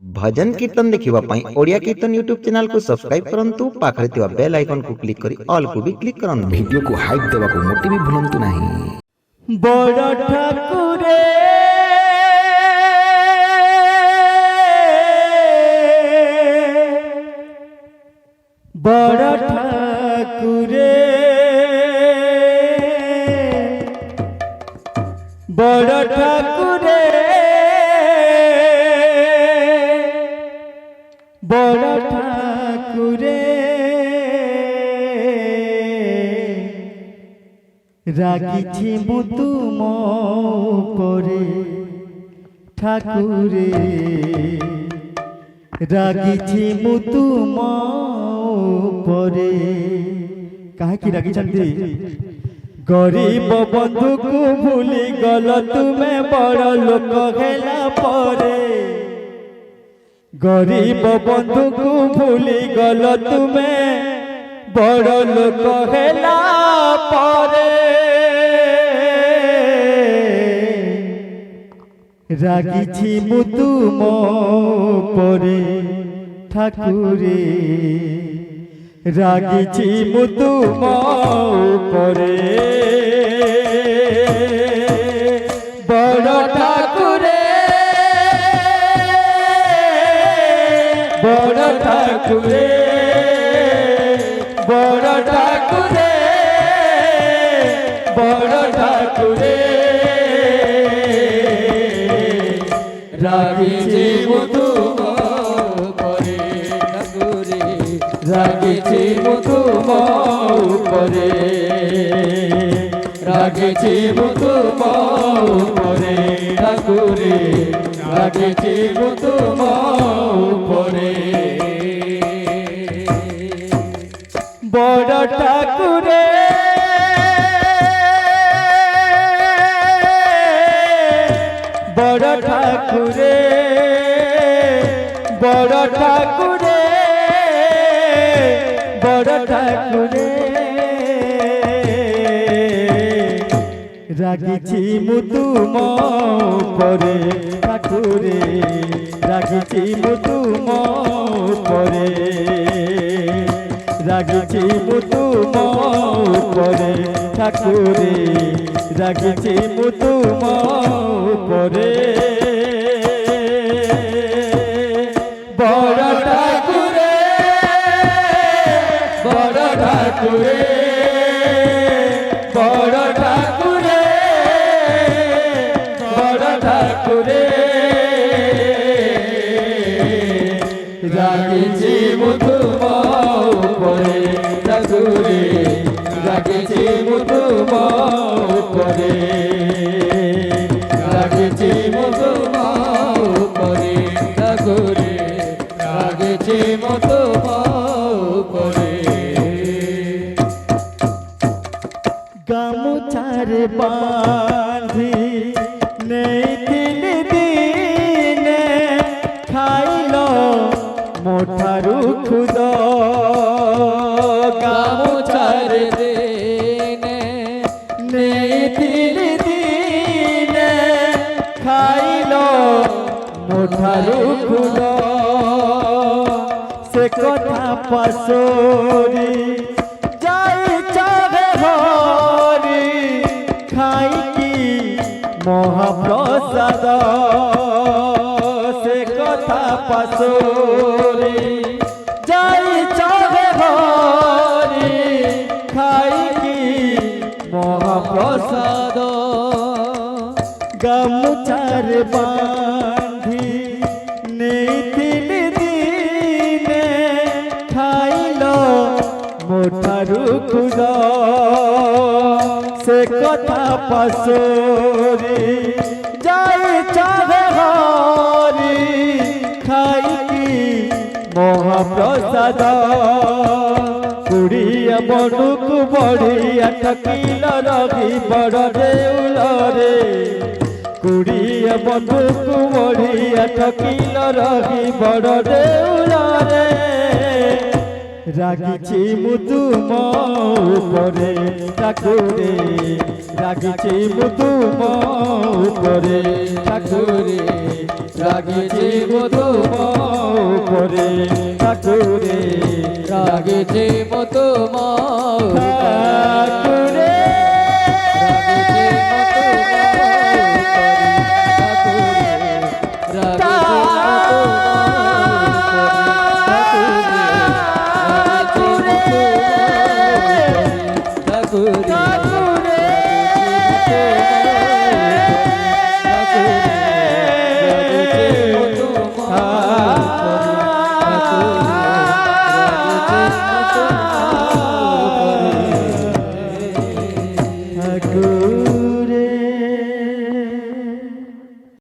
भजन कीर्तन देखिबा पई ओडिया कीर्तन यूट्यूब चैनल को सब्सक्राइब करंतु पाखरे थिबा बेल आइकन को क्लिक करी ऑल को भी क्लिक करंतु वीडियो को हाइप देबा को मोटी भी भूलंतु नाही। बड़ ठाकुरे बड़ ठाकुरे बड़ ठाकुरे बड़ ठाकुरे রাগিছি মু তুম পরে ঠাকুরে রাগিছি মু তুম পরে কাহিকি রাগিছন্তি গরিব বন্ধুকু ভুলি গল তুমে বড় লোক হেলা পরে গরিব বন্ধুকু ভুলি গল তুমে বড় লোক হেলা পরে রাগিছি মু তুম পরে ঠাকুরে রাগিছি মু তুম পরে বড় ঠাকুরে বড় ঠাকুরে বড় ঠাকুরে বড় ঠাকুরে রাগিছি মু তুম পরে ঠাকুরে রাগিছি মু তুম পরে রাগিছি মু তুম পরে ঠাকুরে রাগিছি মু তুম পরে বড় ঠাকুরে বড় ঠাকুরে বড় ঠাকুরে বড় ঠাকুরে রাগিছি মু তুম পরে ঠাকুরে রাগিছি মু তুম পরে রাগিছি মু তুম পরে ঠাকুরে রাগিছি মু তুম পরে বড় ঠাকুরে বড় ঠাকুরে বড় ঠাকুরে বড় ঠাকুরে রাগিছি মু তুম পরে ঠাকুরে রাগিছি মু তুম পরে রাগিছি মু তুম পরে ঠাকুরে রাগিছি মু তুম পরে গামুছার বাঁধি নেইছিল দিনে খাইল মোঠারু খুদ গামুছার দিনে নেইছিল দিনে খাইল মোঠারু খুদ সে কথা পাশরি যাইছ হরি খাইকি মহাপ্রসাদ সে কথা পাশরি যাইছ হরি খাইকি মহাপ্রসাদ গামুছার বাঁধি নেইছিল দিনে খাইল মোঠারু খুদ সে কথা পাশরি যাইছ হরি খাইকি মহাপ্রসাদ কুড়িয়া বড়ুকু বড়িয়া ঠকিল রহি বড় দেউলরে কুড়িয়া বন্ধুকু বড়িয়া ঠকিল রহি বড় দেউলরে রাগিছি মু তুম পরে ঠাকুরে রাগিছি মু তুম পরে ঠাকুরে রাগেছি তোমার উপরে ঠাকুরে রাগেছে মতো মা থাকি